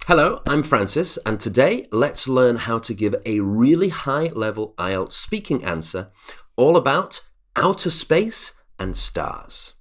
Hello, I'm Francis, and today let's learn how to give a really high-level IELTS speaking answer all about outer space and stars.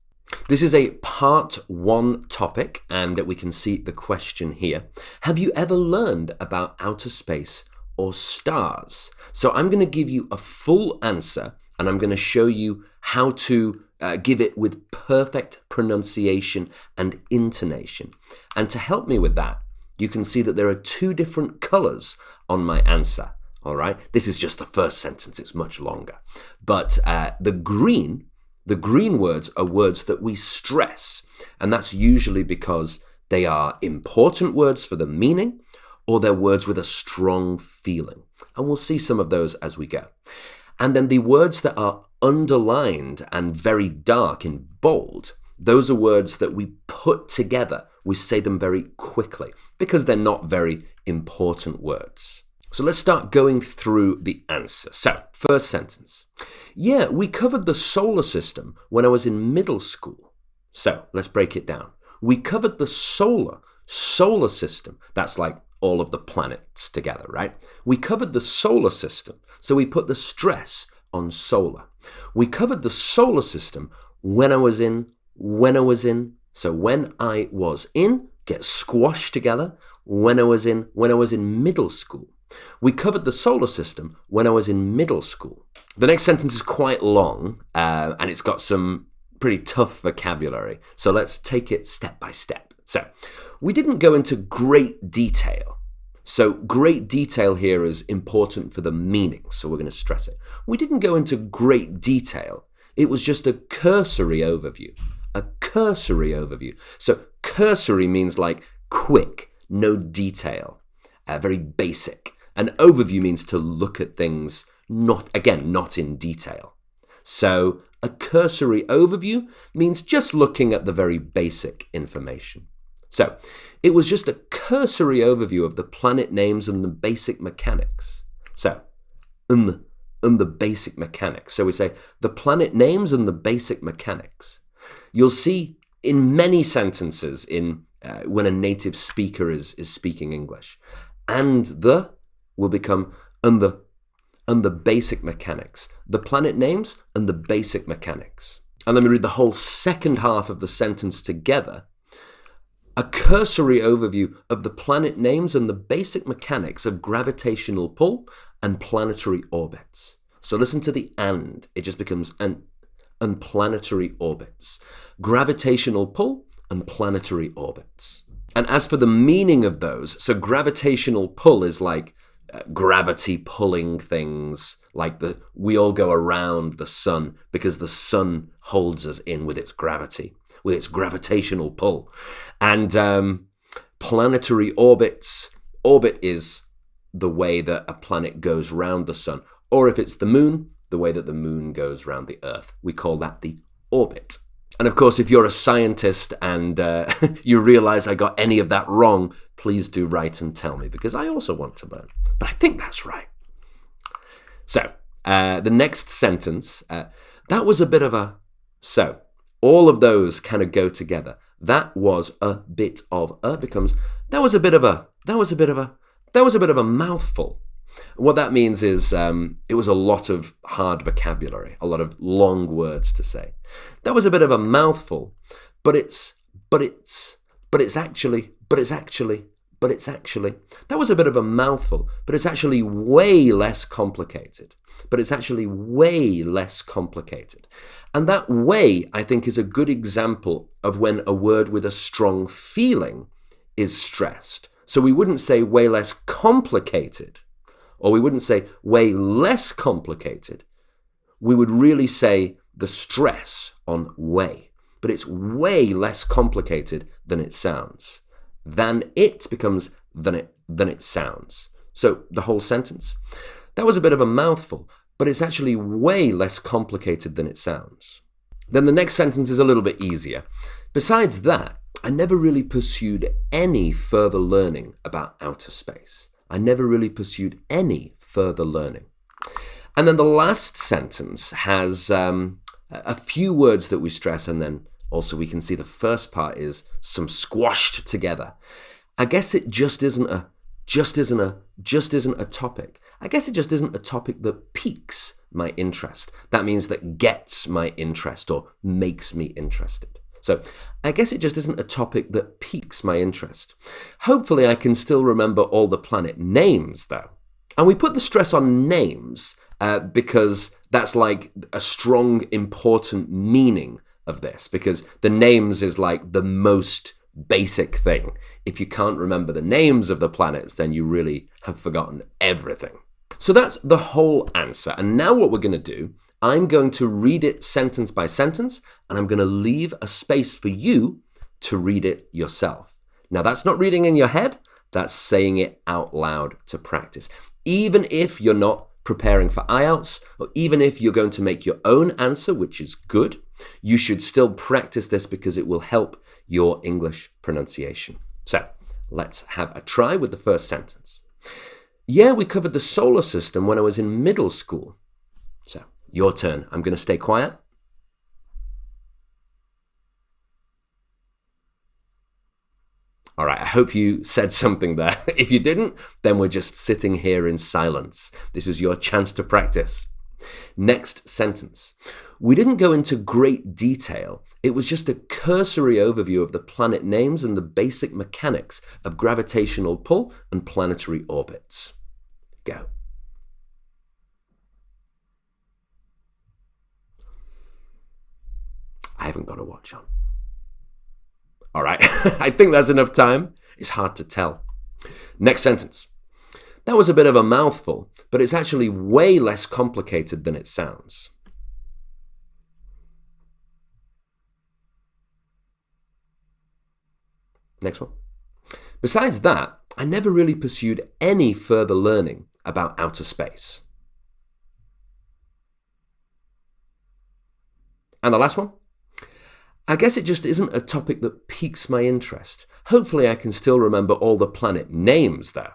This is a part 1 topic, and we can see the question here. Have you ever learned about outer space or stars? So I'm going to give you a full answer, and I'm going to show you how to give it with perfect pronunciation and intonation. And to help me with that, you can see that there are 2 different colors on my answer, all right? This is just the first sentence, it's much longer. But the green words are words that we stress, and that's usually because they are important words for the meaning, or they're words with a strong feeling. And we'll see some of those as we go. And then the words that are underlined and very dark in bold, those are words that we put together. We say them very quickly because they're not very important words. So let's start going through the answer. So, first sentence. Yeah, we covered the solar system when I was in middle school. So, let's break it down. We covered the solar system. That's like all of the planets together, right? We covered the solar system. So we put the stress on solar. We covered the solar system when I was in. So when I was in gets squashed together. When I was in middle school. We covered the solar system when I was in middle school. The next sentence is quite long, and it's got some pretty tough vocabulary. So let's take it step by step. So we didn't go into great detail. So great detail here is important for the meaning, so we're going to stress it. We didn't go into great detail. It was just a cursory overview. A cursory overview. So cursory means like quick, no detail, very basic. An overview means to look at things, not in detail. So a cursory overview means just looking at the very basic information. So it was just a cursory overview of the planet names and the basic mechanics. So, and the basic mechanics. So we say the planet names and the basic mechanics. You'll see in many sentences when a native speaker is speaking English, and the will become and the basic mechanics. The planet names and the basic mechanics. And let me read the whole second half of the sentence together. A cursory overview of the planet names and the basic mechanics of gravitational pull and planetary orbits. So listen to the and. It just becomes and planetary orbits. Gravitational pull and planetary orbits. And as for the meaning of those, so gravitational pull is like gravity pulling things, like we all go around the sun because the sun holds us in with its gravity, with its gravitational pull. And planetary orbits, orbit is the way that a planet goes round the sun. Or if it's the moon, the way that the moon goes round the earth. We call that the orbit. And of course, if you're a scientist and you realize I got any of that wrong, please do write and tell me, because I also want to learn. But I think that's right. So, the next sentence, that was a bit of a... So, all of those kind of go together. That was a bit of becomes that was a bit of a mouthful. What that means is it was a lot of hard vocabulary, a lot of long words to say. That was a bit of a mouthful, but it's actually that was a bit of a mouthful, but it's actually way less complicated. And that way, I think, is a good example of when a word with a strong feeling is stressed. So we wouldn't say way less complicated, or we wouldn't say way less complicated. We would really say the stress on way. But it's way less complicated than it sounds. Than it becomes than it sounds. So the whole sentence. That was a bit of a mouthful, but it's actually way less complicated than it sounds. Then the next sentence is a little bit easier. Besides that, I never really pursued any further learning about outer space. And then the last sentence has a few words that we stress, and then also we can see the first part is some squashed together. I guess it just isn't a topic. I guess it just isn't a topic that piques my interest. That means that gets my interest or makes me interested. So I guess it just isn't a topic that piques my interest. Hopefully I can still remember all the planet names though. And we put the stress on names because that's like a strong, important meaning of this, because the names is like the most basic thing. If you can't remember the names of the planets, then you really have forgotten everything. So that's the whole answer. And now what we're going to do, I'm going to read it sentence by sentence, and I'm going to leave a space for you to read it yourself. Now that's not reading in your head, that's saying it out loud to practice. Even if you're not preparing for IELTS, or even if you're going to make your own answer, which is good, you should still practice this because it will help your English pronunciation. So let's have a try with the first sentence. Yeah, we covered the solar system when I was in middle school. So your turn. I'm going to stay quiet. All right, I hope you said something there. If you didn't, then we're just sitting here in silence. This is your chance to practice. Next sentence. We didn't go into great detail. It was just a cursory overview of the planet names and the basic mechanics of gravitational pull and planetary orbits. Go. I haven't got a watch on. All right, I think that's enough time. It's hard to tell. Next sentence. That was a bit of a mouthful, but it's actually way less complicated than it sounds. Next one. Besides that, I never really pursued any further learning about outer space. And the last one. I guess it just isn't a topic that piques my interest. Hopefully I can still remember all the planet names though.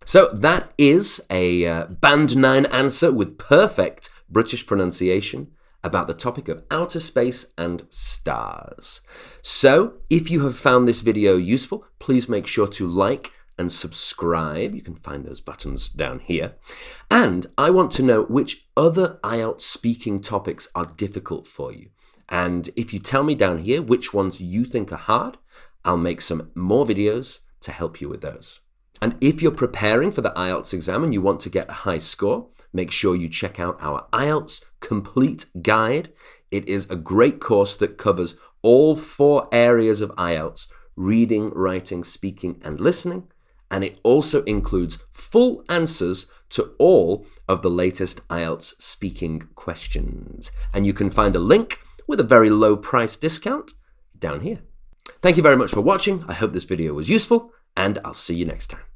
So that is a Band 9 answer with perfect British pronunciation about the topic of outer space and stars. So if you have found this video useful, please make sure to like and subscribe. You can find those buttons down here. And I want to know which other IELTS speaking topics are difficult for you. And if you tell me down here which ones you think are hard, I'll make some more videos to help you with those. And if you're preparing for the IELTS exam and you want to get a high score, make sure you check out our IELTS Complete Guide. It is a great course that covers all 4 areas of IELTS: reading, writing, speaking, and listening. And it also includes full answers to all of the latest IELTS speaking questions. And you can find a link with a very low price discount down here. Thank you very much for watching. I hope this video was useful, and I'll see you next time.